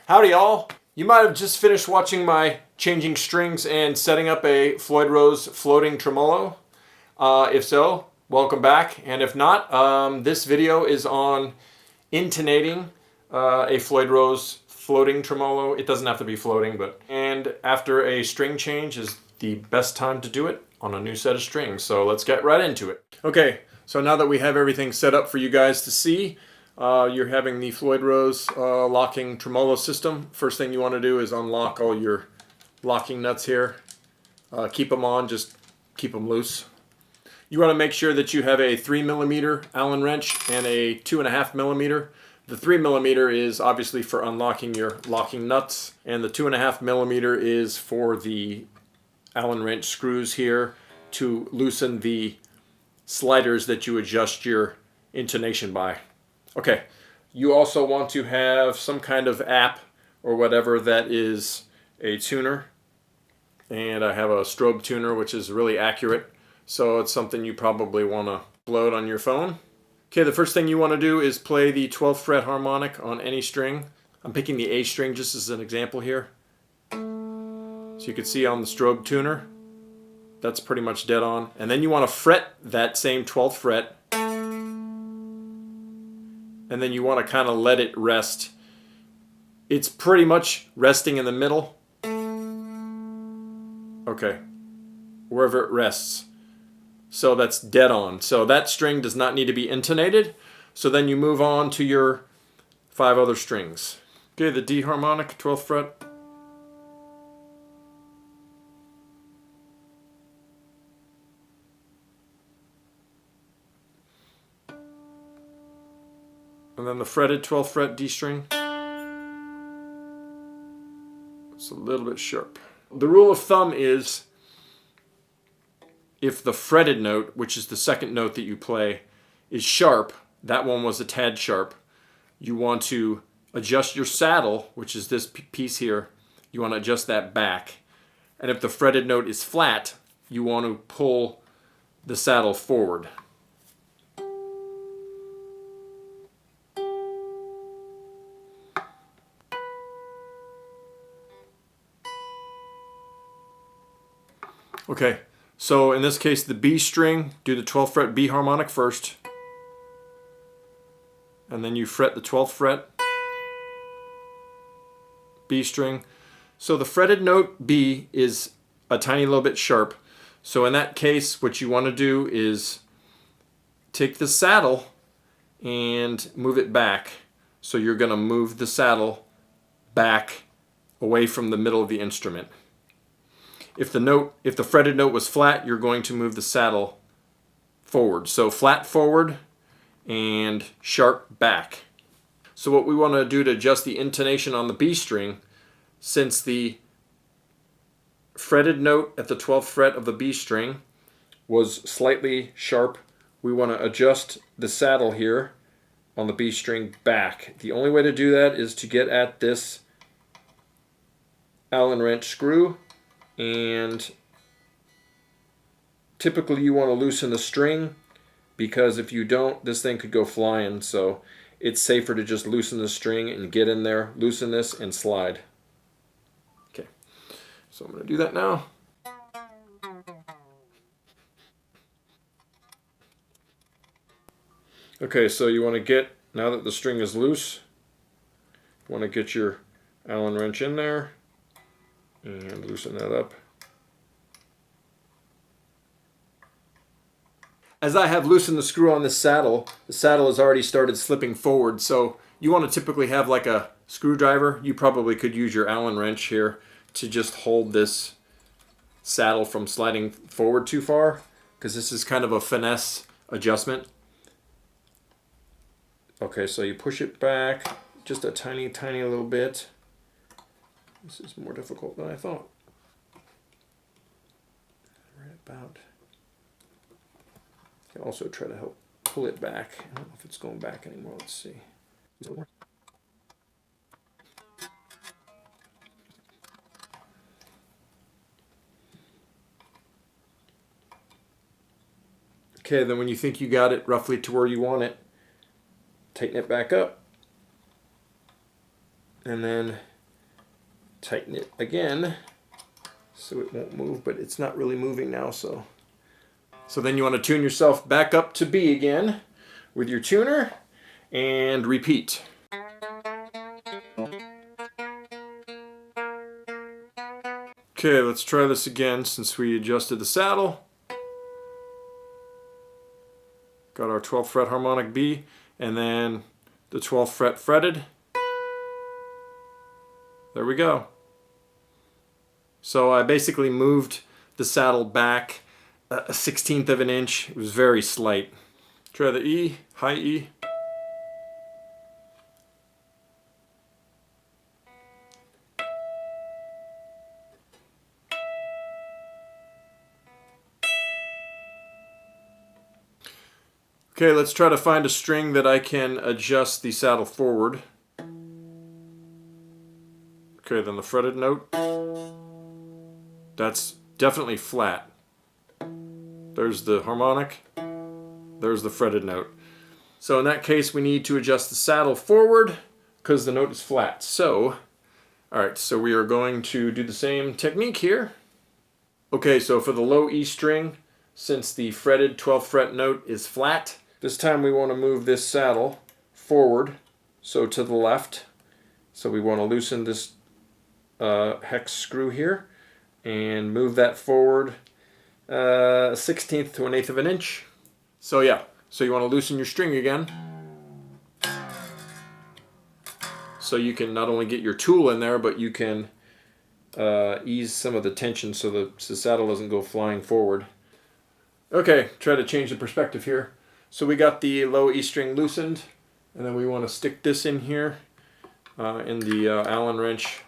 Howdy y'all! You might have just finished watching my changing strings and setting up a Floyd Rose floating tremolo. If so, welcome back. And if not, this video is on intonating a Floyd Rose floating tremolo. It doesn't have to be floating, but... And after a string change is the best time to do it on a new set of strings. So let's get right into it. Okay, so now that we have everything set up for you guys to see, you're having the Floyd Rose locking tremolo system. First thing you want to do is unlock all your locking nuts here. Keep them on, just keep them loose. You want to make sure that you have a 3mm Allen wrench and a 2.5mm. The 3mm is obviously for unlocking your locking nuts, and the 2.5mm is for the Allen wrench screws here to loosen the sliders that you adjust your intonation by. Okay, you also want to have some kind of app or whatever that is a tuner. And I have a strobe tuner, which is really accurate. So it's something you probably want to load on your phone. Okay, the first thing you want to do is play the 12th fret harmonic on any string. I'm picking the A string just as an example here. So you can see on the strobe tuner, that's pretty much dead on. And then you want to fret that same 12th fret. And then you want to kind of let it rest. It's pretty much resting in the middle. Okay, wherever it rests. So that's dead on. So that string does not need to be intonated. So then you move on to your 5 other strings. Okay, the D harmonic, 12th fret. And then the fretted 12th fret D string. It's a little bit sharp. The rule of thumb is if the fretted note, which is the second note that you play, is sharp, that one was a tad sharp, you want to adjust your saddle, which is this piece here, you want to adjust that back. And if the fretted note is flat, you want to pull the saddle forward. Okay, so in this case the B string, do the 12th fret B harmonic first. And then you fret the 12th fret, B string. So the fretted note B is a tiny little bit sharp. So in that case, what you want to do is take the saddle and move it back. So you're going to move the saddle back away from the middle of the instrument. If the fretted note was flat, you're going to move the saddle forward. So flat forward and sharp back. So what we want to do to adjust the intonation on the B string, since the fretted note at the 12th fret of the B string was slightly sharp, we want to adjust the saddle here on the B string back. The only way to do that is to get at this Allen wrench screw, and typically you want to loosen the string, because if you don't, this thing could go flying. So it's safer to just loosen the string and get in there, loosen this, and slide. Okay, so I'm going to do that now. Okay, so you want to get, now that the string is loose, you want to get your Allen wrench in there and loosen that up. As I have loosened the screw on this saddle, the saddle has already started slipping forward, so you want to typically have like a screwdriver. You probably could use your Allen wrench here to just hold this saddle from sliding forward too far, because this is kind of a finesse adjustment. Okay, so you push it back just a tiny little bit. This is more difficult than I thought. Right about. You can also try to help pull it back. I don't know if it's going back anymore. Let's see. Okay, then when you think you got it roughly to where you want it, tighten it back up. And then tighten it again so it won't move, but it's not really moving now. So then you want to tune yourself back up to B again with your tuner and repeat. Okay, let's try this again since we adjusted the saddle. Got our 12th fret harmonic B and then the 12th fret fretted. There we go. So I basically moved the saddle back a 1/16 of an inch. It was very slight. Try the E, high E. Okay, let's try to find a string that I can adjust the saddle forward. Okay, then the fretted note. That's definitely flat. There's the harmonic. There's the fretted note. So in that case, we need to adjust the saddle forward because the note is flat. So, alright, so we are going to do the same technique here. Okay, so for the low E string, since the fretted 12th fret note is flat, this time we want to move this saddle forward, so to the left. So we want to loosen this hex screw here and move that forward a 1/16 to 1/8 of an inch. So yeah, so you want to loosen your string again. So you can not only get your tool in there, but you can ease some of the tension so the saddle doesn't go flying forward. Okay, try to change the perspective here. So we got the low E string loosened, and then we want to stick this in here in the Allen wrench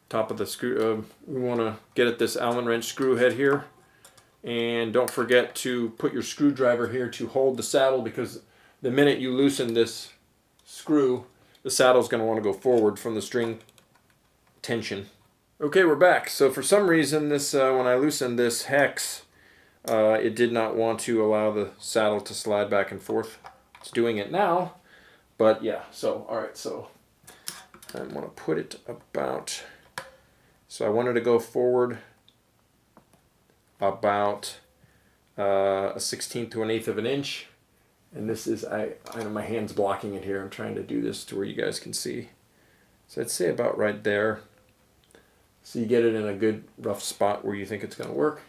top of the screw. We want to get at this Allen wrench screw head here, and don't forget to put your screwdriver here to hold the saddle, because the minute you loosen this screw, the saddle's going to want to go forward from the string tension. Okay, we're back. So for some reason, this when I loosened this hex, it did not want to allow the saddle to slide back and forth. It's doing it now, but yeah. So all right, so I want to put it about. So I wanted to go forward about a 1/16 to 1/8 of an inch, and this is I know my hand's blocking it here. I'm trying to do this to where you guys can see. So I'd say about right there. So you get it in a good rough spot where you think it's going to work.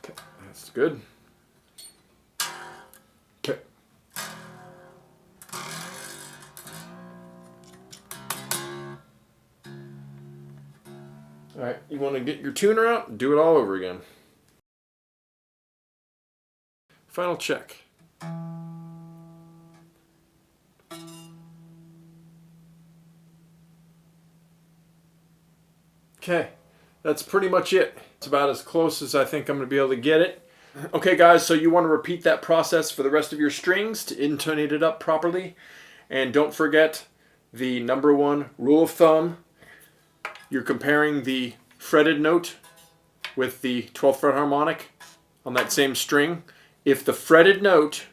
Okay, that's good. Okay. All right, you want to get your tuner out and do it all over again. Final check. Okay, that's pretty much it. It's about as close as I think I'm going to be able to get it. Okay guys, so you want to repeat that process for the rest of your strings to intonate it up properly. And don't forget the #1 rule of thumb. You're comparing the fretted note with the 12th fret harmonic on that same string. If the fretted note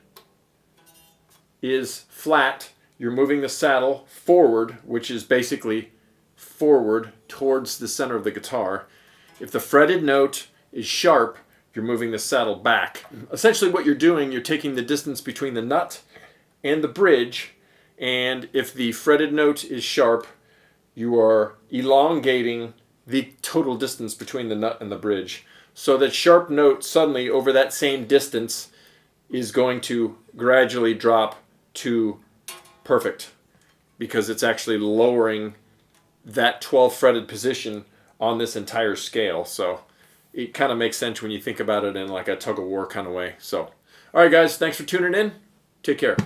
is flat, you're moving the saddle forward, which is basically forward towards the center of the guitar. If the fretted note is sharp, you're moving the saddle back. Essentially what you're doing, you're taking the distance between the nut and the bridge, and if the fretted note is sharp, you are elongating the total distance between the nut and the bridge. So that sharp note suddenly over that same distance is going to gradually drop to perfect, because it's actually lowering that 12th fretted position on this entire scale. So it kind of makes sense when you think about it in like a tug of war kind of way. So, all right guys, thanks for tuning in. Take care.